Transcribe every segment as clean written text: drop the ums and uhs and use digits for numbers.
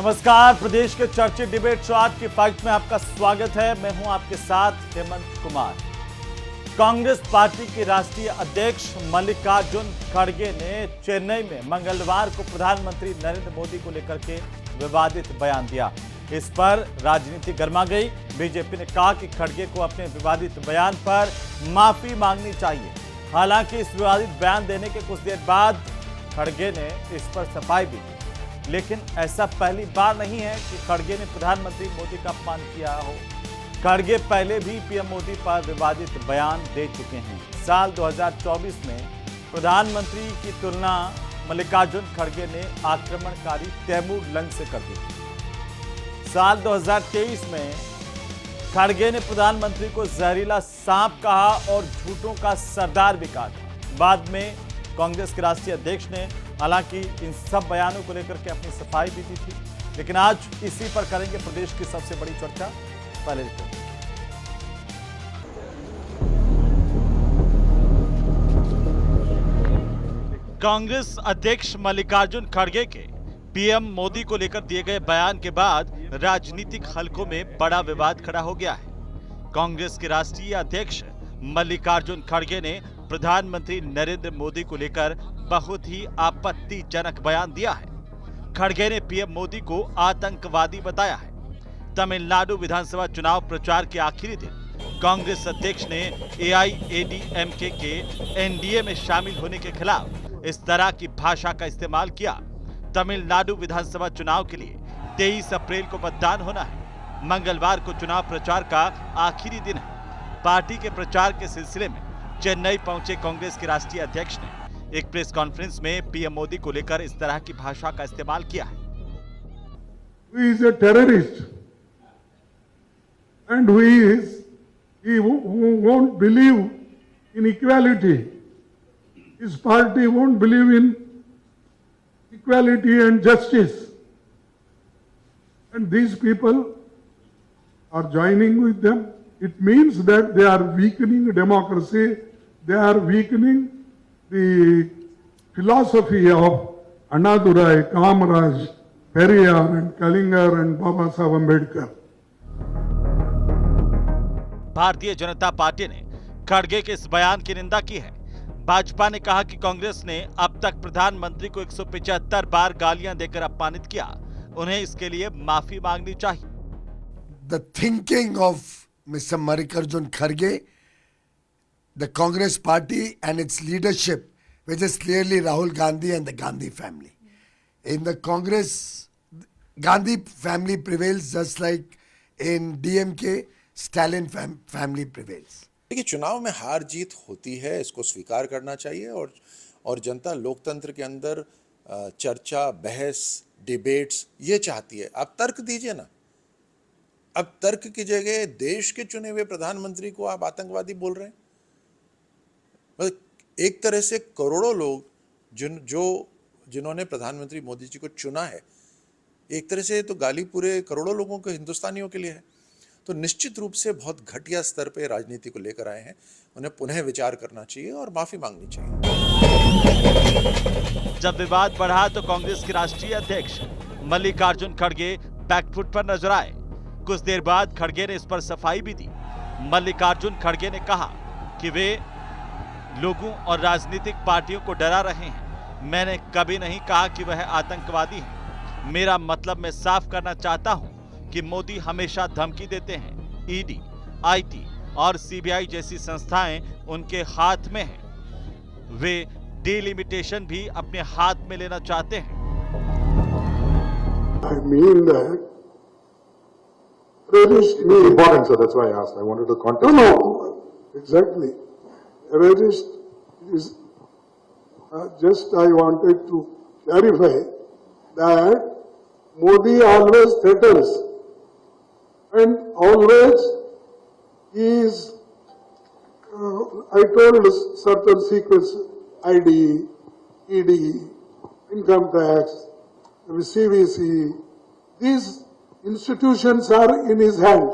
नमस्कार, प्रदेश के चर्चित डिबेट शो आज की फाइट में आपका स्वागत है। मैं हूं आपके साथ हेमंत कुमार। कांग्रेस पार्टी के राष्ट्रीय अध्यक्ष मल्लिकार्जुन खड़गे ने चेन्नई में मंगलवार को प्रधानमंत्री नरेंद्र मोदी को लेकर के विवादित बयान दिया। इस पर राजनीति गर्मा गई। बीजेपी ने कहा कि खड़गे को अपने विवादित बयान पर माफी मांगनी चाहिए। हालांकि इस विवादित बयान देने के कुछ देर बाद खड़गे ने इस पर सफाई भी दी, लेकिन ऐसा पहली बार नहीं है कि खड़गे ने प्रधानमंत्री मोदी का अपमान किया हो। खड़गे पहले भी पीएम मोदी पर विवादित बयान दे चुके हैं। साल 2024 में प्रधानमंत्री की तुलना मल्लिकार्जुन खड़गे ने आक्रमणकारी तैमूर लंग से कर दी। साल 2023 में खड़गे ने प्रधानमंत्री को जहरीला सांप कहा और झूठों का सरदार भी कहा था। बाद में कांग्रेस के राष्ट्रीय अध्यक्ष ने हालांकि इन सब बयानों को लेकर के अपनी सफाई भी दी थी, लेकिन आज इसी पर करेंगे प्रदेश की सबसे बड़ी चर्चा। पहले रिपोर्ट। कांग्रेस अध्यक्ष मल्लिकार्जुन खड़गे के पीएम मोदी को लेकर दिए गए बयान के बाद राजनीतिक हलकों में बड़ा विवाद खड़ा हो गया है। कांग्रेस के राष्ट्रीय अध्यक्ष मल्लिकार्जुन खड़गे ने प्रधानमंत्री नरेंद्र मोदी को लेकर बहुत ही आपत्तिजनक बयान दिया है। खड़गे ने पीएम मोदी को आतंकवादी बताया है। तमिलनाडु विधानसभा चुनाव प्रचार के आखिरी दिन कांग्रेस अध्यक्ष ने एआईएडीएमके के एनडीए में शामिल होने के खिलाफ इस तरह की भाषा का इस्तेमाल किया। तमिलनाडु विधानसभा चुनाव के लिए 23 अप्रैल को मतदान होना है। मंगलवार को चुनाव प्रचार का आखिरी दिन है। पार्टी के प्रचार के सिलसिले में चेन्नई पहुंचे कांग्रेस के राष्ट्रीय अध्यक्ष ने एक प्रेस कॉन्फ्रेंस में पीएम मोदी को लेकर इस तरह की भाषा का इस्तेमाल किया है। He is a terrorist and he won't believe in equality. His party won't believe in equality and justice. And these people are joining with them. It means that they are weakening democracy. They are weakening the philosophy of Annadurai, Kamaraj, Periyar and Kalingar and Baba Saheb Ambedkar. Bharatiya Janata party ने खड़गे के इस बयान की निंदा की है। भाजपा ने कहा कि कांग्रेस ने अब तक प्रधानमंत्री को 175 बार गालियां देकर अपमानित किया। उन्हें इसके लिए माफी मांगनी चाहिए। The thinking of Mr. Mallikarjun Kharge, the Congress party and its leadership, which is clearly Rahul Gandhi and the Gandhi family. In the Congress, Gandhi family prevails just like in DMK, Stalin family prevails. देखिए, चुनाव में हार जीत होती है, इसको स्वीकार करना चाहिए और जनता लोकतंत्र के अंदर चर्चा, बहस, डिबेट्स ये चाहती है। आप तर्क दीजिए ना। अब तर्क की जगह देश के चुने हुए प्रधानमंत्री को आप आतंकवादी बोल रहे हैं। मतलब एक तरह से करोड़ों लोग जिन्होंने प्रधानमंत्री मोदी जी को चुना है, एक तरह से तो गाली पूरे करोड़ों लोगों के, हिंदुस्तानियों के लिए है। तो निश्चित रूप से बहुत घटिया स्तर पे राजनीति को लेकर आए हैं। उन्हें पुनः विचार करना चाहिए और माफी मांगनी चाहिए। जब विवाद बढ़ा तो कांग्रेस के राष्ट्रीय अध्यक्ष मल्लिकार्जुन खड़गे बैकफुट पर नजर आए। कुछ देर बाद खड़गे ने इस पर सफाई भी दी। मल्लिकार्जुन खड़गे ने कहा कि वे लोगों और राजनीतिक पार्टियों को डरा रहे हैं। मैंने कभी नहीं कहा कि वह आतंकवादी है। मेरा मतलब मैं साफ करना चाहता हूं कि मोदी हमेशा धमकी देते हैं। ईडी, आईटी और सीबीआई जैसी संस्थाएं उनके हाथ में हैं। वे डिलिमिटेशन भी अपने हाथ में लेना चाहते हैं। I mean that terrorist means important, sir. That's why I asked. I wanted to contact. No, exactly. Terrorist is just. I wanted to clarify that Modi always threatens, and always is. I told certain secrets, ID, ED, income tax, CVC. These institutions are in his hand.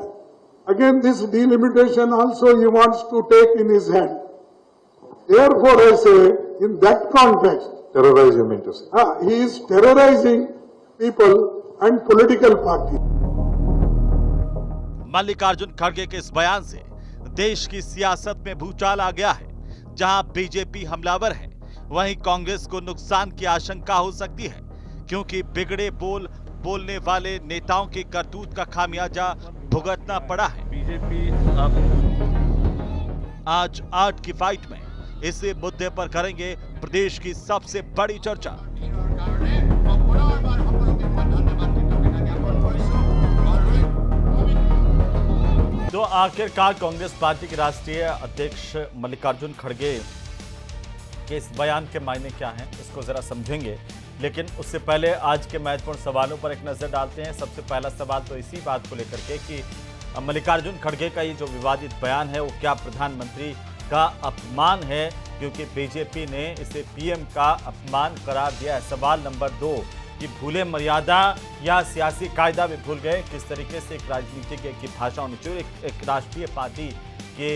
Again, this delimitation also he wants to take in his hand. Therefore, I say, in that context, terrorize, you mean to say? he is terrorizing people and political parties. Mallikarjun खड़गे के इस बयान से देश की सियासत में भूचाल आ गया है। जहां बीजेपी हमलावर है, वहीं कांग्रेस को नुकसान की आशंका हो सकती है, क्योंकि बिगड़े बोलने वाले नेताओं की करतूत का खामियाजा भुगतना पड़ा है। बीजेपी आज 8 की फाइट में इसी मुद्दे पर करेंगे प्रदेश की सबसे बड़ी चर्चा। तो आखिरकार कांग्रेस पार्टी के राष्ट्रीय अध्यक्ष मल्लिकार्जुन खड़गे के इस बयान के मायने क्या हैं, इसको जरा समझेंगे। लेकिन उससे पहले आज के महत्वपूर्ण सवालों पर एक नजर डालते हैं। सबसे पहला सवाल तो इसी बात को लेकर के कि मल्लिकार्जुन खड़गे का ये जो विवादित बयान है वो क्या प्रधानमंत्री का अपमान है, क्योंकि बीजेपी ने इसे पीएम का अपमान करार दिया है। सवाल नंबर 2 कि भूले मर्यादा या सियासी कायदा भी भूल गए। किस तरीके से एक राजनीतिज्ञ की भाषा होनी चाहिए, एक राष्ट्रीय पार्टी के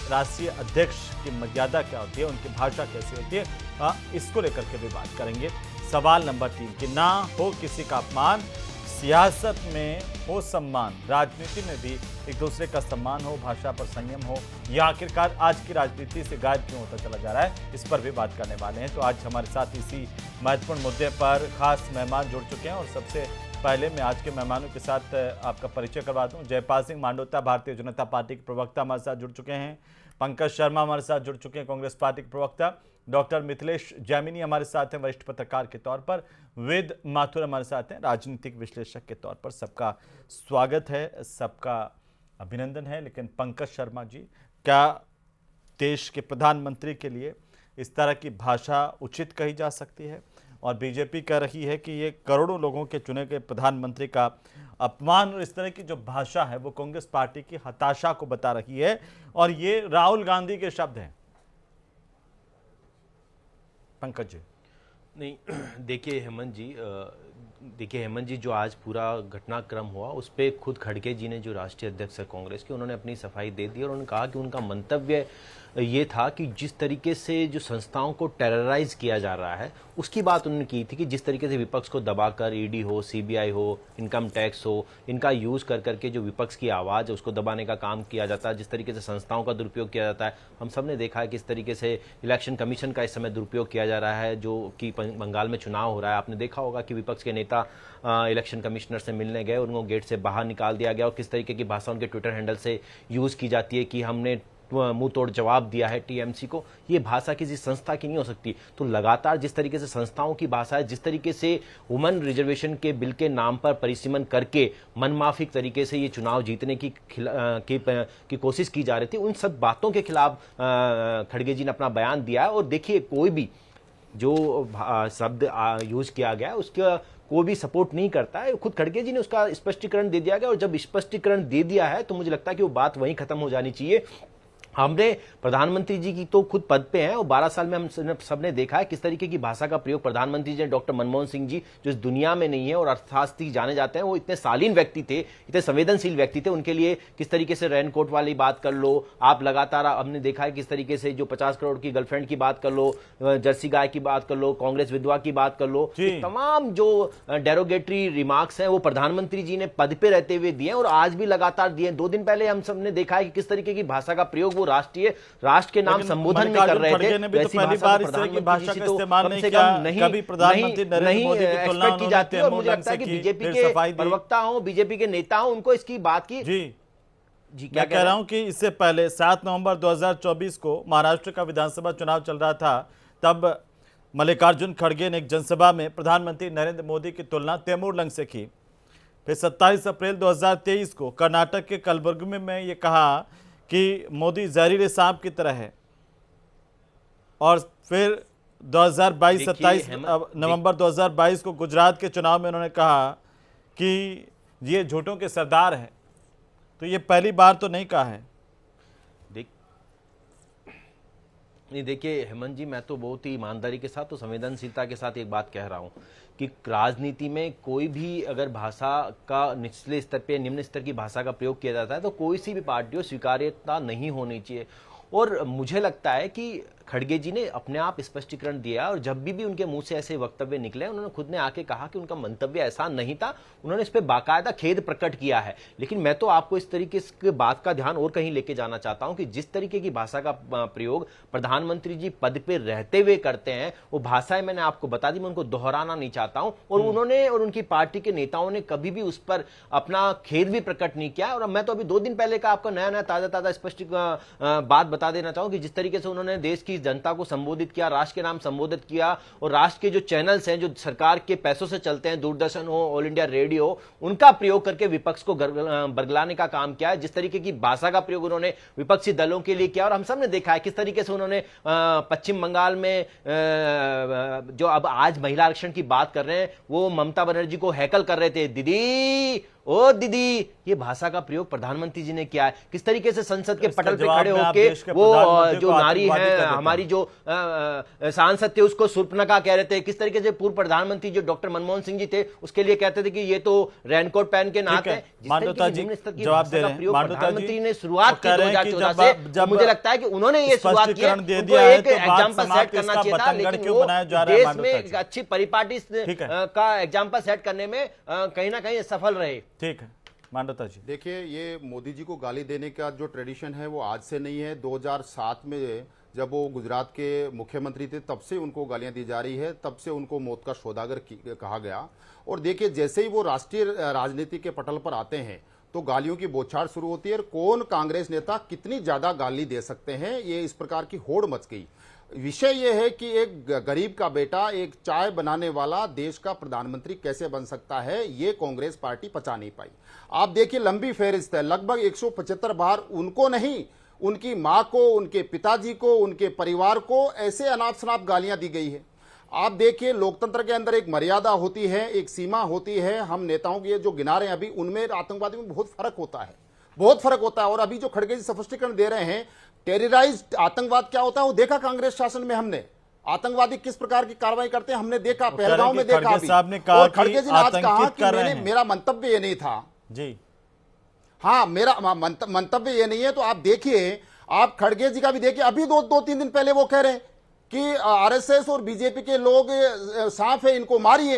राष्ट्रीय अध्यक्ष की मर्यादा क्या होती है, उनकी भाषा कैसी होती है, इसको लेकर के भी बात करेंगे। सवाल नंबर 3 कि ना हो किसी का अपमान, सियासत में हो सम्मान, राजनीति में भी एक दूसरे का सम्मान हो, भाषा पर संयम हो, या आखिरकार आज की राजनीति से गायब क्यों होता चला जा रहा है, इस पर भी बात करने वाले हैं। तो आज हमारे साथ इसी महत्वपूर्ण मुद्दे पर खास मेहमान जुड़ चुके हैं और सबसे पहले मैं आज के मेहमानों के साथ आपका परिचय करवा दूं। जयपाल सिंह मांडोता भारतीय जनता पार्टी के प्रवक्ता हमारे साथ जुड़ चुके हैं। पंकज शर्मा हमारे साथ जुड़ चुके हैं, कांग्रेस पार्टी के प्रवक्ता। डॉक्टर मिथिलेश जैमिनी हमारे साथ हैं, वरिष्ठ पत्रकार के तौर पर। वेद माथुर हमारे साथ हैं, राजनीतिक विश्लेषक के तौर पर। सबका स्वागत है, सबका अभिनंदन है। लेकिन पंकज शर्मा जी, क्या देश के प्रधानमंत्री के लिए इस तरह की भाषा उचित कही जा सकती है? और बीजेपी कह रही है कि ये करोड़ों लोगों के चुने गए प्रधानमंत्री का अपमान, और इस तरह की जो भाषा है वो कांग्रेस पार्टी की हताशा को बता रही है, और ये राहुल गांधी के शब्द हैं। पंकज जी। नहीं, देखिए हेमंत जी, जो आज पूरा घटनाक्रम हुआ उस पर खुद खड़गे जी ने, जो राष्ट्रीय अध्यक्ष है कांग्रेस के, उन्होंने अपनी सफाई दे दी और उन्होंने कहा कि उनका मंतव्य ये था कि जिस तरीके से जो संस्थाओं को टेरराइज किया जा रहा है उसकी बात उन्होंने की थी कि जिस तरीके से विपक्ष को दबाकर ईडी हो, सीबीआई हो, इनकम टैक्स हो, इनका यूज कर करके जो विपक्ष की आवाज़ है उसको दबाने का काम किया जाता है, जिस तरीके से संस्थाओं का दुरुपयोग किया जाता है। हम सब ने देखा है किस तरीके से इलेक्शन कमीशन का इस समय दुरुपयोग किया जा रहा है, जो कि बंगाल में चुनाव हो रहा है। आपने देखा होगा कि विपक्ष के नेता इलेक्शन कमिश्नर से मिलने गए, उनको गेट से बाहर निकाल दिया गया, और किस तरीके की भाषा उनके ट्विटर हैंडल से यूज़ की जाती है कि हमने मुंह तोड़ जवाब दिया है टीएमसी को। ये भाषा किसी संस्था की नहीं हो सकती। तो लगातार जिस तरीके से संस्थाओं की भाषा है, जिस तरीके से वुमेन रिजर्वेशन के बिल के नाम पर परिसीमन करके मनमाफिक तरीके से ये चुनाव जीतने की कोशिश की जा रही थी, उन सब बातों के खिलाफ खड़गे जी ने अपना बयान दिया है। और देखिए, कोई भी जो शब्द यूज किया गया है उसका कोई भी सपोर्ट नहीं करता है। खुद खड़गे जी ने उसका स्पष्टीकरण दे दिया गया, और जब स्पष्टीकरण दे दिया है तो मुझे लगता है कि वो बात वहीं खत्म हो जानी चाहिए। हमने प्रधानमंत्री जी की तो खुद पद पे हैं, और 12 साल में हम सबने देखा है किस तरीके की भाषा का प्रयोग प्रधानमंत्री जी, डॉक्टर मनमोहन सिंह जी, जो इस दुनिया में नहीं है और अर्थशास्त्री जाने जाते हैं, वो इतने शालीन व्यक्ति थे, इतने संवेदनशील व्यक्ति थे। उनके लिए किस तरीके से रेनकोट वाली बात कर लो, आप लगातार हमने देखा है किस तरीके से जो 50 करोड़ की गर्लफ्रेंड की बात कर लो, जर्सी गाय की बात कर लो, कांग्रेस विधवा की बात कर लो, तमाम जो डेरोगेटरी रिमार्क्स हैं वो प्रधानमंत्री जी ने पद पे रहते हुए दिए और आज भी लगातार दिए। 2 दिन पहले हम सबने देखा है कि किस तरीके की भाषा का प्रयोग राष्ट्र के नाम संबोधन में कर रहे थे। ने भी तो पहली बार इस तरह की भाषा का इस्तेमाल नहीं किया, कभी प्रधानमंत्री नरेंद्र मोदी की तुलना की जाती है। और मुझे लगता है कि बीजेपी के प्रवक्ता हो, बीजेपी के नेता हो, उनको इसकी बात की जी क्या कह रहा हूं कि इससे पहले 7 नवंबर 2024 को महाराष्ट्र का विधानसभा चुनाव चल रहा था, तब मल्लिकार्जुन खड़गे ने एक जनसभा में प्रधानमंत्री नरेंद्र मोदी की तुलना तैमूरलंग से की। फिर 27 अप्रैल 2023 को कर्नाटक के कलबुर्गी में ये कहा कि मोदी जहरीले सांप की तरह है। और फिर 27 नवंबर 2022 को गुजरात के चुनाव में उन्होंने कहा कि ये झूठों के सरदार हैं। तो ये पहली बार तो नहीं कहा है। नहीं, देखिए हेमंत जी, मैं तो बहुत ही ईमानदारी के साथ, तो संवेदनशीलता के साथ एक बात कह रहा हूं कि राजनीति में कोई भी अगर भाषा का निचले स्तर पे, निम्न स्तर की भाषा का प्रयोग किया जाता है तो कोई सी भी पार्टी हो स्वीकार्यता नहीं होनी चाहिए। और मुझे लगता है कि खड़गे जी ने अपने आप स्पष्टीकरण दिया और जब भी उनके मुंह से ऐसे वक्तव्य निकले उन्होंने खुद ने आके कहा कि उनका मंतव्य ऐसा नहीं था, उन्होंने इस पे बाकायदा खेद प्रकट किया है। लेकिन मैं तो आपको इस तरीके की बात का ध्यान और कहीं लेके जाना चाहता हूं कि जिस तरीके की भाषा का प्रयोग प्रधानमंत्री जी पद पे रहते हुए करते हैं, वो भाषाएं मैंने आपको बता दी, मैं उनको दोहराना नहीं चाहता हूं। और उन्होंने और उनकी पार्टी के नेताओं ने कभी भी उस पर अपना खेद भी प्रकट नहीं किया। और मैं तो अभी 2 दिन पहले का आपका नया ताजा स्पष्ट बात बता देना चाहूं कि जिस तरीके से उन्होंने देश की जनता को संबोधित किया, राष्ट्र के नाम संबोधित किया, और राष्ट्र के जो चैनल्स हैं जो सरकार के पैसों से चलते हैं, दूरदर्शन हो, ऑल इंडिया रेडियो, उनका प्रयोग करके विपक्ष को बरगलाने का काम किया है। जिस तरीके की भाषा का प्रयोग उन्होंने विपक्षी दलों के लिए किया, और हम सब ने देखा है किस तरीके से उन्होंने पश्चिम बंगाल में जो अब आज महिला आरक्षण की बात कर रहे हैं, वो ममता बनर्जी को हैकल कर रहे थे, दीदी ओ दीदी, ये भाषा का प्रयोग प्रधानमंत्री जी ने किया है। किस तरीके से संसद के पटल पे खड़े होके वो जो नारी है हमारी जो सांसद थे उसको सुर्पनखा कह रहे थे। किस तरीके से पूर्व प्रधानमंत्री जो डॉक्टर मनमोहन सिंह जी थे उसके लिए कहते थे कि ये तो रेनकोट पहन के नहाते हैं। मांडोता जी जवाब दे रहे हैं। प्रधानमंत्री ने शुरुआत की 2014 से, मुझे लगता है कि उन्होंने ये शुरुआत की, उनको एक एग्जाम्पल सेट करना चाहिए था, लेकिन वो देश में एक अच्छी परिपाटी का एग्जाम्पल सेट करने में कहीं ना कहीं सफल रहे। ठीक है मांडोता जी। देखिए, ये मोदी जी को गाली देने का जो ट्रेडिशन है वो आज से नहीं है। 2007 में जब वो गुजरात के मुख्यमंत्री थे तब से उनको गालियां दी जा रही है, तब से उनको मौत का सौदागर कहा गया। और देखिए, जैसे ही वो राष्ट्रीय राजनीति के पटल पर आते हैं तो गालियों की बौछार शुरू होती है। और कौन कांग्रेस नेता कितनी ज्यादा गाली दे सकते हैं, ये इस प्रकार की होड़ मच गई। विषय यह है कि एक गरीब का बेटा, एक चाय बनाने वाला देश का प्रधानमंत्री कैसे बन सकता है, ये कांग्रेस पार्टी पचा नहीं पाई। आप देखिए, लंबी फहरिस्त है, लगभग 175 बार उनको नहीं, उनकी मां को, उनके पिताजी को, उनके परिवार को ऐसे अनाप शनाप गालियां दी गई है। आप देखिए, लोकतंत्र के अंदर एक मर्यादा होती है, एक सीमा होती है। हम नेताओं की जो गिना रहे हैं अभी, उनमें आतंकवादी में बहुत फर्क होता है, बहुत फर्क होता है। और अभी जो खड़गे जी स्पष्टीकरण दे रहे हैं, टेरराइज्ड आतंकवाद क्या होता है वो देखा कांग्रेस शासन में हमने। आतंकवादी किस प्रकार की कार्रवाई करते हैं हमने देखा, पहलगांव में देखा अभी। और खड़गे जी ने आज कहा कि मेरा मंतव्य ये नहीं था जी। हाँ, मेरा मंतव्य ये नहीं है। तो आप देखिए, आप खड़गे जी का भी देखिए, अभी 2-3 दिन पहले वो कह रहे हैं कि आरएसएस और बीजेपी के लोग सांप है, इनको मारिए।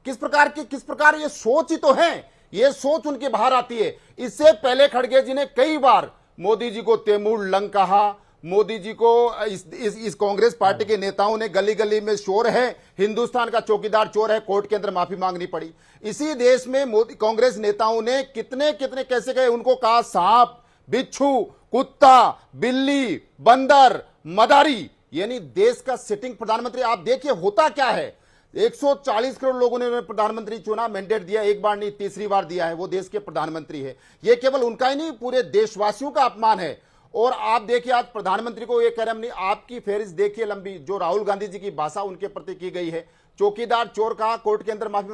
किस प्रकार ये सोच ही तो है, ये सोच उनके बाहर आती है। इससे पहले खड़गे जी ने कई बार मोदी जी को तैमूर लंग कहा, मोदी जी को इस कांग्रेस पार्टी के नेताओं ने गली गली में चोर है, हिंदुस्तान का चौकीदार चोर है, कोर्ट के अंदर माफी मांगनी पड़ी। इसी देश में मोदी कांग्रेस नेताओं ने कितने कैसे गए, उनको कहा सांप, बिच्छू, कुत्ता, बिल्ली, बंदर, मदारी, यानी देश का सिटिंग प्रधानमंत्री। आप देखिए होता क्या है, 140 करोड़ लोगों ने प्रधानमंत्री चुना, मैंडेट दिया, एक बार नहीं तीसरी बार दिया है, वो देश के प्रधानमंत्री है। ये केवल उनका ही नहीं, पूरे देशवासियों का अपमान है। और आप देखिए, आज प्रधानमंत्री को ये कह रहे हम नहीं, आपकी फेहरिस्त देखिए लंबी, जो राहुल गांधी जी की भाषा उनके प्रति की गई है। चौकीदार चोर कहा, कोर्ट के अंदर माफी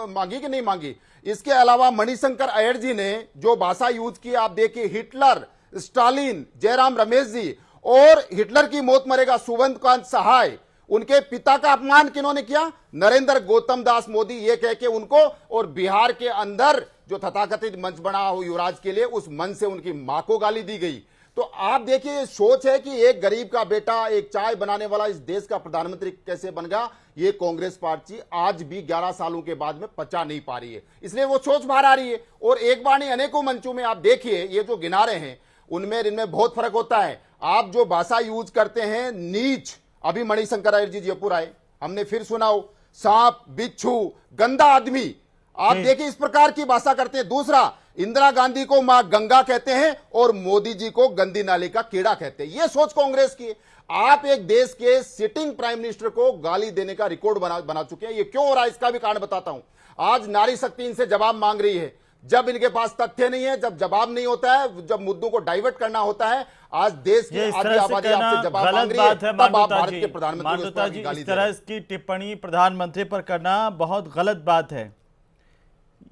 मांगी कि नहीं मांगी। इसके अलावा मणिशंकर अय्यर जी ने जो भाषा यूज की, आप देखिए, हिटलर, स्टालिन, जयराम रमेश जी, और हिटलर की मौत मरेगा सुवंतकांत सहाय, उनके पिता का अपमान किन्होंने किया, नरेंद्र गौतम दास मोदी, ये कह के उनको। और बिहार के अंदर जो तथाकथित मंच बना हो युवराज के लिए, उस मंच से उनकी मां को गाली दी गई। तो आप देखिए, ये सोच है कि एक गरीब का बेटा, एक चाय बनाने वाला इस देश का प्रधानमंत्री कैसे बन गया, ये कांग्रेस पार्टी आज भी 11 सालों के बाद में पचा नहीं पा रही है। इसलिए वो सोच बाहर आ रही है। और एक बार नहीं, अनेकों मंचों में आप देखिए, ये जो गिना रहे हैं उनमें इनमें बहुत फर्क होता है। आप जो भाषा यूज करते हैं, नीच, अभी मणिशंकर अय्यर जी जयपुर आए, हमने फिर सुनाओ, सांप, बिच्छू, गंदा आदमी, आप देखिए इस प्रकार की भाषा करते हैं। दूसरा, इंदिरा गांधी को मां गंगा कहते हैं और मोदी जी को गंदी नाली का कीड़ा कहते हैं। यह सोच कांग्रेस की है। आप एक देश के सिटिंग प्राइम मिनिस्टर को गाली देने का रिकॉर्ड बना चुके हैं। ये क्यों हो रहा है, इसका भी कारण बताता हूं। आज नारी शक्ति इनसे जवाब मांग रही है, जब इनके पास तथ्य नहीं है, जब जवाब नहीं होता है, जब मुद्दों को डाइवर्ट करना होता है। आज देश की आधी आबादी आपसे जवाब मांग रही है, तब आप भारत के प्रधानमंत्री को इस तरह की टिप्पणी प्रधानमंत्री पर करना बहुत गलत बात है।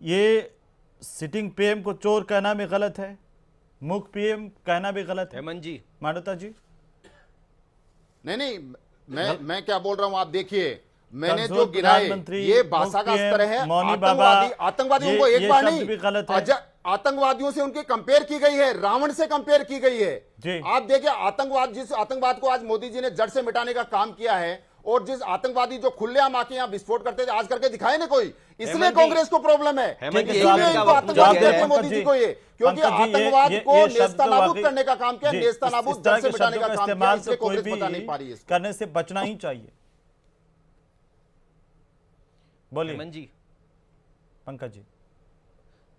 ये सिटिंग पीएम को चोर कहना भी गलत है, मुख्य पीएम कहना भी गलत है। हेमंत जी, मांडोता जी, नहीं, मैं क्या बोल रहा हूं, आप देखिए, मैंने जो गिनाए, ये भाषा का स्तर है। आतंकवादी उनको एक बार नहीं, आतंकवादियों से उनकी कंपेयर की गई है, रावण से कंपेयर की गई जी। है। आप देखिए आतंकवाद, जिस आतंकवाद को आज मोदी जी ने जड़ से मिटाने का काम किया है, और जिस आतंकवादी जो खुलेआम आके यहाँ विस्फोट करते थे, आज करके दिखाए ना कोई, इसलिए हेमंत जी, कांग्रेस को प्रॉब्लम है। हेमंत जी, इसलिए इनको आतंकवाद कहते हैं मोदी जी को, ये क्योंकि पंकज जी, आतंकवाद ये को शब्द नेस्तनाबूद वाकई- करने का काम किया, जी, नेस्तनाबूद इस तरह जड़ से के मिटाने शब्दों का का काम किया, इस्तेमाल इसलिए तो कोई कांग्रेस बता भी नहीं पा रही है इसको। करने से बचना ही चाहिए। बोलिए हेमंत जी, पंकज जी।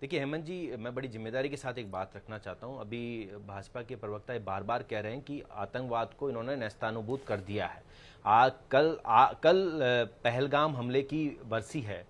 देखिए हेमंत जी, मैं बड़ी जिम्मेदारी के साथ एक बात रखना चाहता हूं। अभी भाजपा के प्रवक्ता ये बार बार कह रहे हैं कि आतंकवाद को इन्होंने नेस्तानुबूद कर दिया है। कल पहलगाम हमले की बरसी है,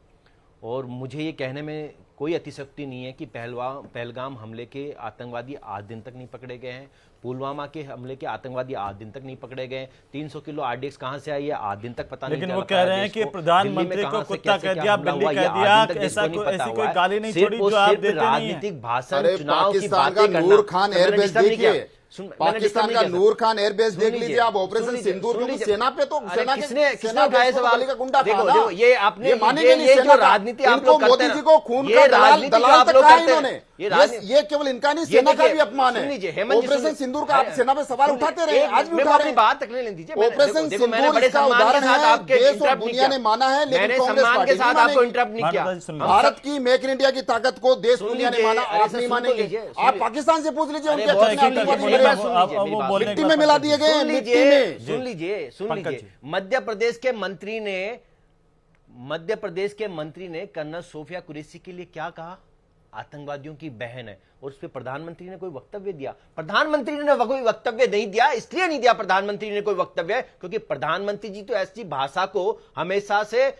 और मुझे ये कहने में कोई अतिशयोक्ति नहीं है कि पहलगाम हमले के आतंकवादी आज दिन तक नहीं पकड़े गए हैं। पुलवामा के हमले के आतंकवादी आज दिन तक नहीं पकड़े गए। 300 किलो आरडीएक्स कहां से आई है आज दिन तक पता नहीं लेकिन चल वो पाया कह रहे हैं देश कि को। प्रधानमंत्री दिल्ली में को कहां से कुत्ता कैसे कह क्या दिया, हमला बिल्ली हुआ, कह ये दिया, आज दिन तक ऐसा देश को कोई- नहीं पता ऐसी हुआ कोई है। गाली नहीं सिर्फ छोड़ी और जो आप सिर्फ देते नहीं हैं। राजनीतिक भाषण, अरे चुनाव की पाकिस्तान बातें का करना। नूर खान मैंने एयरबेस डिस्टर्ब नहीं किया। देखिए, मैंने पाकिस्तान डिस्टर्ब का नहीं किया। नूर खान एयरबेस सुन देख लीजिए, लीजिए आप, सुन ऑपरेशन लीजिए, सिंदूर, सुन क्योंकि लीजिए। सेना पे तो अरे सेना के किसने सेना उठाया के सवाल? का गुंडा था देखो ना। देखो, ये आपने मानेंगे नहीं, ये सेना जो का। राजनीति आप इनको लोग करते मोदी हैं जी ना, को खून ये का दलाल राजनीति जो दलाल आप तक लोग कहा करते हैं, इन्होंने। ये ये केवल इनका नहीं, ये सेना का देखिए, भी अपमान सुन है। लीजिए, हेमंत जी, ऑपरेशन सुन- सिंदूर का आप सेना पे सवाल सुन उठाते लीजिए, रहे, आज भी मेरे को उठा अपनी रहे बात तक लेने दीजिए। मैंने- ऑपरेशन देखो, मैंने सिंदूर बड़े इसका सम्मान के उदाहरण साथ है, आपके देश और इंटरप्ट नहीं दुनिया किया। ने माना है, लेकिन मैंने कांग्रेस सम्मान पार्टी के नहीं साथ आपको मानेगी। इंटरप्ट नहीं किया। मानवता जी, सुन लीजिए। भारत की मेक इन इंडिया की ताकत को देश सुन दुनिया ने लीजिए, माना, अरे आप सर, नहीं सुन तो मानेंगे। लीजिए, आप सुनिए। पाकिस्तान से पूछ लीजिए, अरे उनके बहुत अपने ठीक है, आतंकवादी मेरी मिले बात हैं। सुन अब लीजिए, वो मेरी बात बोलने मिट्टी के में बाद मिला पंकज दिए जी। गए हैं, सुन मिट्टी लीजिए, में। सुन लीजिए, सुन पंकज लीजिए। जी। मध्य प्रदेश के मंत्री ने कर्नल सोफिया कुरैशी के लिए क्या कहा? आतंकवादियों की बहन है, और उस पर प्रधानमंत्री ने कोई वक्तव्य दिया? प्रधानमंत्री ने कोई वक्तव्य नहीं दिया। इसलिए नहीं दिया प्रधानमंत्री ने कोई वक्तव्य क्योंकि प्रधानमंत्री जी तो ऐसी भाषा को हमेशा से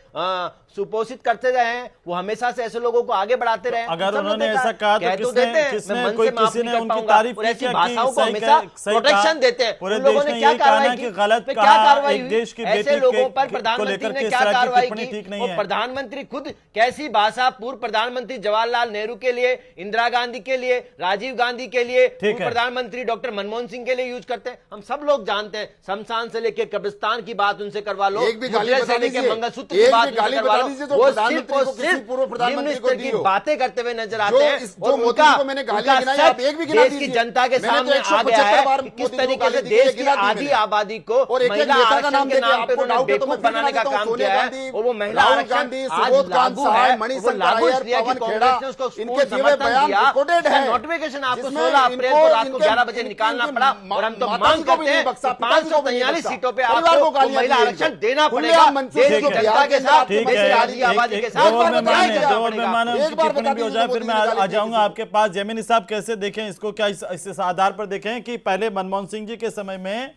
सुपोषित करते रहे हैं। वो हमेशा से ऐसे लोगों को आगे बढ़ाते रहे हैं। अगर हम सब उन्होंने लोग ऐसा कहा तो कह किसने- देते हैं, किसने- मैं मन कोई से माफ किसी नहीं ने कर उनकी पाऊंगा। तारीफ और नहीं ऐसी किया कि भाषाओं को सही हमेशा सही प्रोटेक्शन कहा। देते हैं। पूरे उन लोगों देश ने ने क्या यही कहा ना कार्रवाई कि की? गलत पे कहा, क्या कार्रवाई एक हुई? देश की ऐसे बेटी लोगों को पर लेकर प्रधानमंत्री ने किस क्या तरह की कार्रवाई टिप्पणी की? ठीक नहीं और है। प्रधानमंत्री खुद कैसी भाषा पूर्व प्रधानमंत्री जवाहरलाल नेहरू के लिए, इंदिरा गांधी के लिए, राजीव गांधी के लिए, ठीक है। प्रधानमंत्री डॉक्टर मनमोहन सिंह के लिए यूज करते हैं। हम सब लोग जानते हैं। शमशान से लेकर कब्रिस्तान की बात उनसे करवा लो, एक भी गाली मुद्रे बता से लेकर दीजिए। मंगलसूत्र एक की भी बात उनसे गाली करवा बता लो। दीजिए जो वो प्रधानमंत्री सिर्फ और को किसी सिर्फ पूर्व प्रधानमंत्री निम्न को स्तर दी की हो। बातें करते हुए नजर आते जो हैं। इस- जो और मोदी उनका जी को मैंने गालियां उनका गिनाई, आप सच एक भी गिना देश की दीजिए। जनता के मैंने तो सामने आ 175 गया है बार कि किस मोदी को तरीके गाली से दी है, देश की गिना दी आधी मैंने। आबादी को और एक महिला नेता का नाम आरक्षण के देखिए, नाम पे आपको उन्होंने डाउट है तो मैं बेवकूफ फिर बनाने गिना का देता हूं। काम सोनिया किया है। गांधी, और वो महिला राहुल आरक्षण गांधी, आज सुबोध कांत लागू सहाय, है। मणिशंकर और वो लागू अय्यर, इसलिए है कि पवन कांग्रेस खेड़ा, ने उसको इनके पूर्ण दिए हुए समर्थन बयान दिया। रिकॉर्डेड उसका है। नोटिफिकेशन आपको जिसमें 16 अप्रैल को इनको- रात को इनके- 11 बजे इनकी- निकालना इनकी पड़ा। और हम तो माता मांग जी को भी करते नहीं हैं बख्शा, कि पिताजी को भी नहीं 543 बख्शा। सीटों पे परिवार आपको को गालियां महिला दी आरक्षण इनको। देना खुलेआम पड़ेगा। मंचों देश से की जो जनता बिहार के के साथ, ठीक देश है, की आधी आबादी के साथ दो और बात मेहमान करना हैं, दो और पड़ेगा। मेहमान हैं, एक उनकी बार टिप्पणी बता भी हो दीजिए जाए, तो फिर मोदी मैं ने आ गाली दी जाऊंगा किसी आपके पास। जैमिनी साहब कैसे देखें इसको, क्या इस आधार पर देखें कि पहले मनमोहन सिंह जी के समय में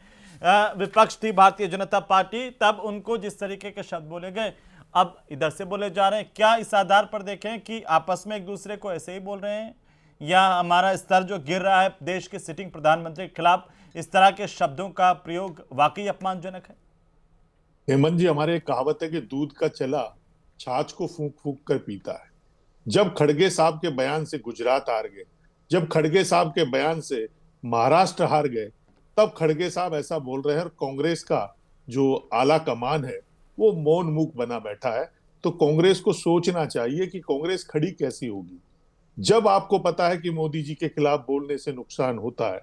विपक्ष थी भारतीय जनता पार्टी, तब उनको जिस तरीके के शब्द बोले गए अब इधर से बोले जा रहे हैं, क्या इस आधार पर देखें कि आपस में एक दूसरे को ऐसे ही बोल रहे हैं, या हमारा स्तर जो गिर रहा है देश के सिटिंग प्रधानमंत्री के खिलाफ इस तरह के शब्दों का प्रयोग वाकई अपमानजनक है? हेमंत जी, हमारे एक कहावत है कि दूध का चला छाछ को फूंक फूंक कर पीता है। जब खड़गे साहब के बयान से गुजरात हार गए, जब खड़गे साहब के बयान से महाराष्ट्र हार गए, तब खड़गे साहब ऐसा बोल रहे हैं। और कांग्रेस का जो आला कमान है वो मौन मूक बना बैठा है। तो कांग्रेस को सोचना चाहिए कि कांग्रेस खड़ी कैसी होगी। जब आपको पता है कि मोदी जी के खिलाफ बोलने से नुकसान होता है,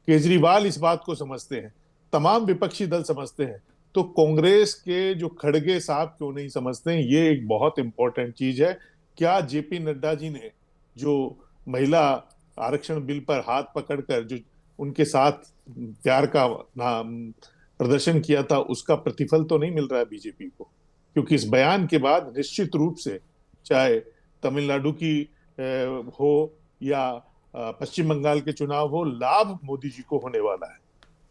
केजरीवाल इस बात को समझते हैं, तमाम विपक्षी दल समझते हैं, तो कांग्रेस के जो खड़गे साहब क्यों नहीं समझते हैं? ये एक बहुत इंपॉर्टेंट चीज है। क्या जेपी नड्डा जी ने जो महिला आरक्षण बिल पर हाथ पकड़कर जो उनके साथ प्यार का प्रदर्शन किया था, उसका प्रतिफल तो नहीं मिल रहा है बीजेपी को? क्योंकि इस बयान के बाद निश्चित रूप से चाहे तमिलनाडु की हो या पश्चिम बंगाल के चुनाव हो, लाभ मोदी जी को होने वाला है।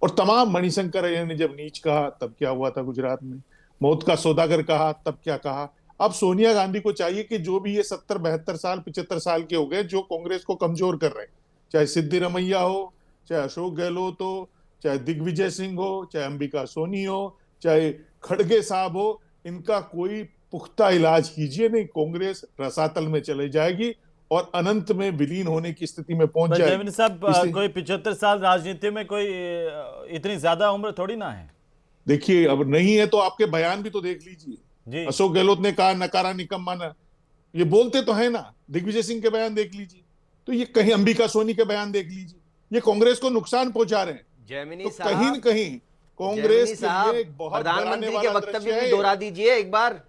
और तमाम मणिशंकर अय्यर ने जब नीच कहा तब क्या हुआ था गुजरात में, मौत का सौदागर कहा तब क्या कहा। अब सोनिया गांधी को चाहिए कि जो भी ये 70-72 साल 75 साल के हो गए जो कांग्रेस को कमजोर कर रहे हैं, चाहे सिद्धिरमैया हो, चाहे अशोक गहलोत हो, चाहे दिग्विजय सिंह हो, चाहे अंबिका सोनी हो, चाहे खड़गे साहब हो, इनका कोई पुख्ता इलाज कीजिए, नहीं कांग्रेस रसातल में चले जाएगी और अनंत में विलीन होने की स्थिति में पहुंच जाएगी। जैमिनी साहब, कोई 75 साल राजनीति में कोई इतनी ज्यादा उम्र थोड़ी ना है। देखिए, अब नहीं है तो आपके बयान भी तो देख लीजिए। अशोक गहलोत ने कहा नकारा निकम्मा ना, ये बोलते तो है ना। दिग्विजय सिंह के बयान देख लीजिए, तो ये कहीं अंबिका सोनी के बयान देख लीजिए, ये कांग्रेस को नुकसान पहुंचा रहे हैं। जैमिनी तो साहब, कहीं न कहीं कांग्रेस के लिए एक बहुत प्रधानमंत्री डराने के वाला वक्तव्य दृश्य भी है। दोहरा दीजिए एक बार।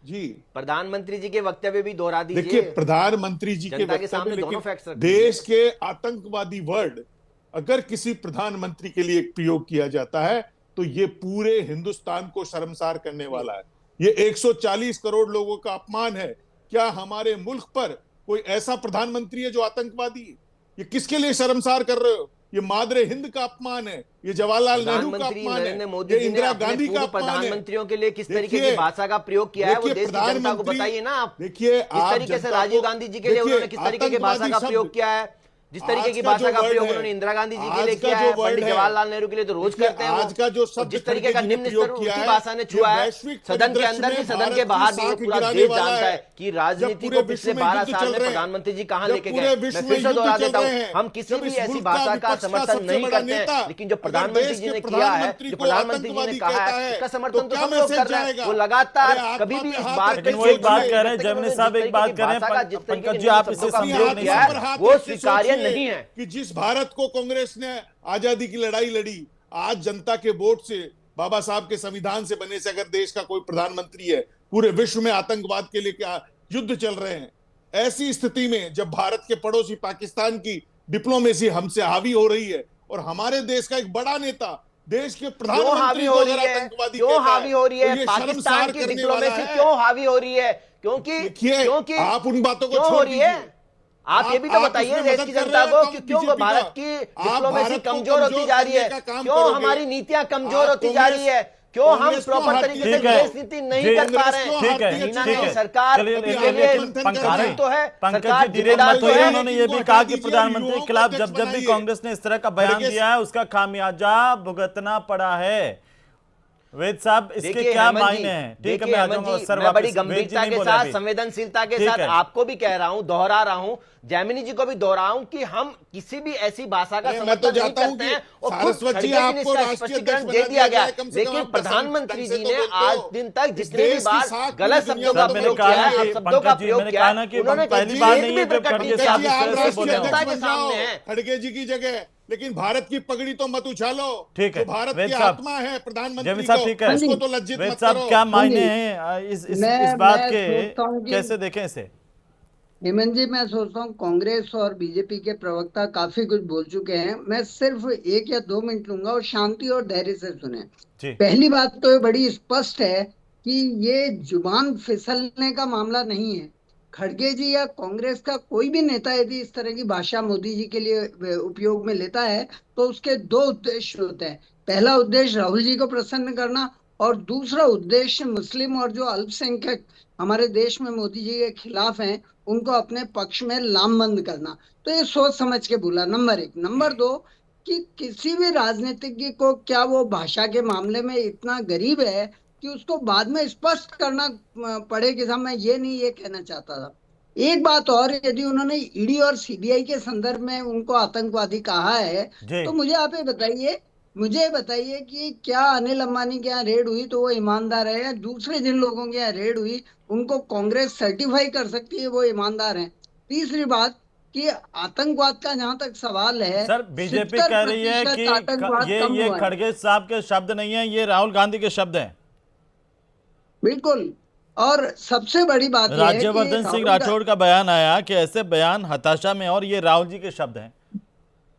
जी प्रधानमंत्री जी के वक्तव्य भी दोहरा देखिए, दीजिए। प्रधानमंत्री जी के जनता के वक्तव्य, सामने दोनों लेकिन फैक्ट्स रख दीजिए। देश के आतंकवादी वर्ड अगर किसी प्रधानमंत्री के लिए प्रयोग किया जाता है तो ये पूरे हिंदुस्तान को शर्मसार करने वाला है। ये 140 करोड़ लोगों का अपमान है। क्या हमारे मुल्क पर कोई ऐसा प्रधानमंत्री है जो आतंकवादी है? ये किसके लिए शर्मसार कर रहे हो? ये मादरे हिंद का अपमान है, ये जवाहरलाल नेहरू का प्रधानमंत्री अपमान नरेंद्र है, मोदी ये जी ने इंदिरा अपने गांधी का पूर्व अपमान है। प्रधानमंत्रियों के लिए किस तरीके की देखिए, भाषा का प्रयोग किया है वो देखिए, देश की जनता को प्रधानमंत्री, बताइए ना आप। देखिए, जिस आप तरीके से जनता राजीव को- गांधी जी के लिए देखिए, उन्होंने किस तरीके की भाषा का आतंकवादी प्रयोग शब्द- किया है, जिस तरीके आज की का भाषा जो का वर्ड प्रयोग है, उन्होंने इंदिरा गांधी जी के आज लिए का किया जो है, वर्ड पंडित है, जवाहरलाल नेहरू के लिए तो रोज देखिए, करते हैं आज का जो वो। शब्द जिस तरीके खड़गे का जी ने निम्न प्रयोग स्तर किया उनकी है, भाषा ने ये छुआ है, वैश्विक सदन के परिदृश्य अंदर भी में सदन के भारत बाहर की भी साख पूरा गिराने देश वाला जानता है। है कि जब राजनीति पूरे को विश्व पिछले में 12 युद्ध साल चल में रहे हैं, प्रधानमंत्री जी कहां जब लेके पूरे गए। विश्व मैं में फिर से युद्ध दोहरा चल देता रहे हूं, हैं, हम किसी जब भी इस ऐसी मुल्क का भाषा का विपक्ष का समर्थन सबसे नहीं बड़ा करते नेता हैं, लेकिन जो अगर प्रधानमंत्री देश जी के ने किया है, प्रधानमंत्री जो को प्रधानमंत्री जी ने आतंकवादी कहा कहता है, है, उसका तो समर्थन तो क्या सब लोग मैसेज कर रहे हैं। जाएगा? वो लगातार अरे, कभी आत्मा भी पे इस हाथ बात रख पे के लेकिन वो एक बात सोचिए। कह रहे हैं, जैमिनी साहब एक बात कह रहे हैं, पंकज जी आप इसे समझो नहीं किया है, पर हाथ वो रख के स्वीकार्य सोचिए नहीं है। कि जिस भारत को कांग्रेस ने आजादी की लड़ाई लड़ी, आज जनता के वोट से, बाबा साहब के संविधान से बने से अगर देश का कोई प्रधानमंत्री है, पूरे विश्व में आतंकवाद के लिए क्या युद्ध चल रहे हैं, ऐसी स्थिति में जब भारत के पड़ोसी पाकिस्तान की डिप्लोमेसी हमसे हावी हो रही है और हमारे देश का एक बड़ा नेता देश के क्यों प्रधानमंत्री हावी को हो अगर रही है, आतंकवादी क्यों कहता हावी हो रही है, तो ये पाकिस्तान शर्मसार की करने वाला डिप्लोमेसी है। क्यों हावी हो रही है, क्योंकि देखिए, क्योंकि आप उन बातों को क्यों हो छोड़ रही है? दीजिए। आप ये भी तो बताइए इसमें देश मदद की कर जनता रहे को हैं कि कम क्यों बीजेपी भारत का। की आप डिप्लोमेसी भारत को कमजोर होती जा रही है, करने का काम क्यों करोगे। हमारी नीतियां कमजोर आप होती जा रही है, क्यों हम कांग्रेस को प्रॉपर हाथ तरीके से ठीक है। विदेश नीति नहीं जी, कर पा रहे कांग्रेस को हैं। ठीक है, कहीं ना ठीक कहीं है। सरकार चलिए, इसके अभी लिए पंकज कारण जी, तो है, पंकज सरकार जी, डिबेट जिम्मेदार मत तो होइए। है। उन्होंने ये भी हटा कहा कि दीजिए, प्रधानमंत्री के युवाओं को खिलाफ अध्यक्ष जब जब भी बनाइए। कांग्रेस ने इस तरह का बयान खड़गे दिया है उसका खामियाजा भुगतना पड़ा है। वेद साहब, इसके देखिए क्या हेमंत जी, मायने हैं? ठीक है, देखिए मैं आ हेमंत जाऊंगा जी, सर मैं वापस। बड़ी वेद जी गंभीरता नहीं के बोले साथ, अभी। संवेदनशीलता के ठीक साथ है। आपको भी कह रहा हूं, दोहरा रहा हूं, जैमिनी जी को भी दोहरा हूं कि हम किसी भी ऐसी भाषा का अरे, मैं समर्थन तो नहीं चाहता हूं करते कि हैं और खुद सारस्वत जी खड़गे जी ने आपको इसका राष्ट्रीय स्पष्टीकरण अध्यक्ष दे बना दिया दिया गया, जाए, कम से कम लेकिन आप प्रधानमंत्री ढंग से जी तो ने बोलते आज हो। दिन तक इस जितने भी देश की बार साख गलत पूरी शब्दों दुनिया का में प्रयोग कहा किया ना है, कि शब्दों का पंकज जी, प्रयोग मैंने किया कहा ना है, कि उन्होंने पहली किसी बार एक नहीं भी है जब प्रकट खड़गे नहीं पंकज किया, साहब जी, इस आप तरह से राष्ट्रीय बोले संवेदनशीलता हैं। अध्यक्ष के बन जाओ सामने है। खड़गे जी की जगह, लेकिन भारत की पगड़ी तो मत उछालो। ठीक है, जो भारत वेद की साहब, आत्मा है प्रधानमंत्री जैमिनी साहब, को, ठीक है। उसको तो लज्जित वेद मत साहब, करो। क्या मायने हैं इस बात मैं के? सोचता हूँ कि कैसे देखें इसे? हेमंत जी, मैं सोचता हूँ कांग्रेस और बीजेपी के प्रवक्ता काफी कुछ बोल चुके हैं। मैं सिर्फ 1 या 2 मिनट लूंगा और शांति और धैर्य से सुने। जी, पहली बात तो ये बड़ी स्पष्ट है कि ये जुबान फिसलने का मामला नहीं है। खड़गे जी या कांग्रेस का कोई भी नेता यदि इस तरह की भाषा मोदी जी के लिए उपयोग में लेता है तो उसके 2 उद्देश्य होते हैं। पहला उद्देश्य राहुल जी को प्रसन्न करना और दूसरा उद्देश्य मुस्लिम और जो अल्पसंख्यक हमारे देश में मोदी जी के खिलाफ हैं उनको अपने पक्ष में लामबंद करना। तो ये सोच समझ के बोला, नंबर 1। नंबर 2 कि किसी भी राजनीतिज्ञ को क्या वो भाषा के मामले में इतना गरीब है कि उसको बाद में स्पष्ट करना पड़े कि साहब मैं ये नहीं ये कहना चाहता था। एक बात और, यदि उन्होंने ईडी और सीबीआई के संदर्भ में उनको आतंकवादी कहा है जी। तो मुझे बताइए कि क्या अनिल अंबानी के यहाँ रेड हुई तो वो ईमानदार है, या दूसरे जिन लोगों के यहाँ रेड हुई उनको कांग्रेस सर्टिफाई कर सकती है वो ईमानदार हैं? तीसरी बात कि आतंकवाद का जहां तक सवाल है, सर, बीजेपी कह रही है 70% कि आतंकवाद कम ये हुआ है। खड़गे साहब के शब्द नहीं है, ये राहुल गांधी के शब्द हैं। बिल्कुल। और सबसे बड़ी बात यह है कि राज्यवर्धन सिंह राठौड़ का बयान आया कि ऐसे बयान हताशा में, और ये राहुल जी के शब्द हैं।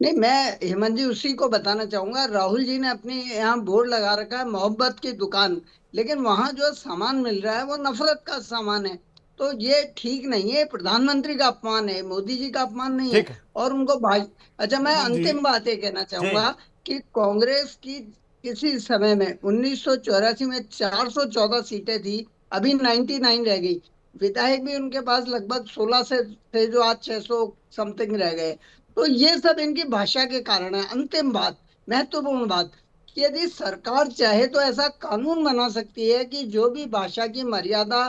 नहीं, मैं हेमंत जी उसी को बताना चाहूंगा। राहुल जी ने अपने यहाँ बोर्ड लगा रखा है मोहब्बत की दुकान, लेकिन वहां जो सामान मिल रहा है वो नफरत का सामान है। तो ये ठीक नहीं है, प्रधानमंत्री का अपमान है, मोदी जी का अपमान नहीं ठीक है। है। और उनको अच्छा, मैं जी। अंतिम बात ये कहना चाहूंगा कि कांग्रेस की किसी समय में 1984 में 414 सीटें थी, अभी 99 रह गई। विधायक भी उनके पास लगभग 16 से थे जो आज 600 समथिंग रह गए। तो ये सब इनकी भाषा के कारण है। अंतिम बात, महत्वपूर्ण बात, कि यदि सरकार चाहे तो ऐसा कानून बना सकती है कि जो भी भाषा की मर्यादा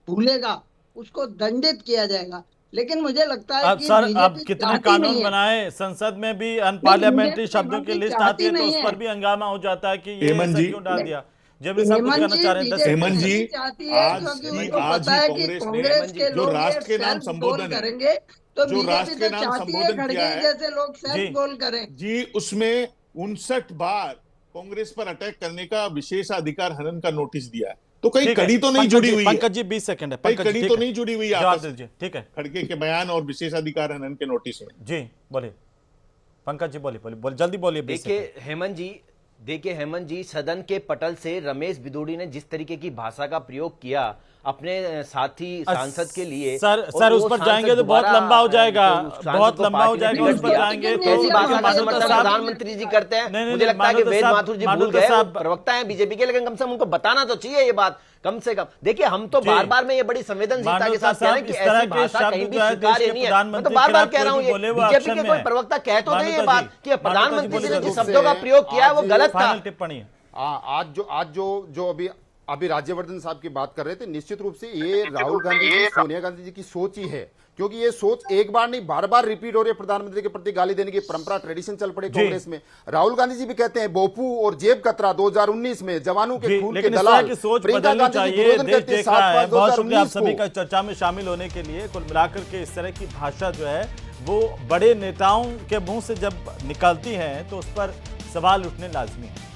भूलेगा उसको दंडित किया जाएगा। लेकिन मुझे लगता है अब कि सर, अब बीजेपी कितने चाहती कानून नहीं है। बनाए, संसद में भी अनपार्लियामेंट्री बीजेपी शब्दों की लिस्ट चाहती आती है तो नहीं उस है। पर भी हंगामा हो जाता है कि ये हेमंत ऐसा जी, क्यों डाल दिया। जब साहब कुछ हेमंत कहना जी, चाह रहे हैं, 10 बीजेपी हेमंत जी, नहीं चाहती है आज क्योंकि ही उनको आज पता ही है कि कांग्रेस ने कांग्रेस के जो लोग ये राष्ट्र के नाम सेल्फ गोल संबोधन है, करेंगे तो जो बीजेपी राष्ट्र के तो नाम चाहती है संबोधन खड़गे किया है जैसे लोग जी। सेल्फ गोल करें। जी, उसमें 59 बार कांग्रेस पर अटैक करने का विशेषाधिकार हनन का नोटिस दिया है। तो कहीं ठीक है, कड़ी तो नहीं पंकज जुड़ी जी, हुई है, पंकज जी 20 सेकंड है, कहीं पंकज जी कड़ी ठीक तो है, नहीं जुड़ी हुई है जवाब आपस में दीजिए, ठीक है खड़गे के बयान और विशेषाधिकार हनन के नोटिस में। जी, बोलिए पंकज जी, बोलिए जल्दी बोलिए। 20 सेकंड। देखिए हेमंत जी, सदन के पटल से रमेश बिदूड़ी ने जिस तरीके की भाषा का प्रयोग किया अपने साथी सांसद के लिए, सर और उस वो पर सांसद जाएंगे तो बहुत दोबारा, लंबा हो जाएगा, तो उस सांसद बहुत को लंबा हो पार्टी ने जाएगा, टिकट उस पर दिया। जाएंगे तो ऐसी भाषा का मानवता समर्थन साहब- प्रधानमंत्री जी करते हैं। नहीं, मुझे लगता है कि मानवता वेद साहब- माथुर जी भूल मानवता गए, वो साहब- प्रवक्ता है बीजेपी के, लेकिन कम से कम उनको बताना तो चाहिए ये बात कम से कम। देखिए हम तो जी। बार बार में ये बड़ी संवेदनशीलता के साथ कह रहे हैं कि इस तरह ऐसी के भाषा शब्द कहीं भी जो है देश स्वीकार्य के नहीं है। मैं तो प्रधानमंत्री बार बार खिलाफ कह रहा हूँ, कोई भी बोले वो बीजेपी एक्शन के में कोई है। प्रवक्ता कह तो दे ये मानवता बात जी, कि मानवता जी प्रधानमंत्री जी ने बोलिए, जिस शब्दों का प्रयोग किया है वो गलत था। फाइनल टिप्पणी है। आज जो अभी राज्यवर्धन साहब की बात कर रहे थे, निश्चित रूप से ये राहुल गांधी जी, सोनिया गांधी जी की सोच ही है, क्योंकि ये सोच एक बार नहीं बार बार रिपीट हो रही है। प्रधानमंत्री के प्रति गाली देने की परंपरा, ट्रेडिशन चल पड़े कांग्रेस में। राहुल गांधी जी भी कहते हैं बोपू और जेब कतरा 2019 में जवानों के खून के लेकिन इस तरह दलाल। की सोच प्रियंका बदलनी गांधी जी चाहिए, विरोधन देश करते हैं देख रहा है। 7/5 बहुत शुक्रिया आप सभी 2019 का चर्चा में शामिल होने के लिए। कुल मिलाकर के इस तरह की भाषा जो है वो बड़े नेताओं के मुंह से जब निकलती है तो उस पर सवाल उठने लाजमी है।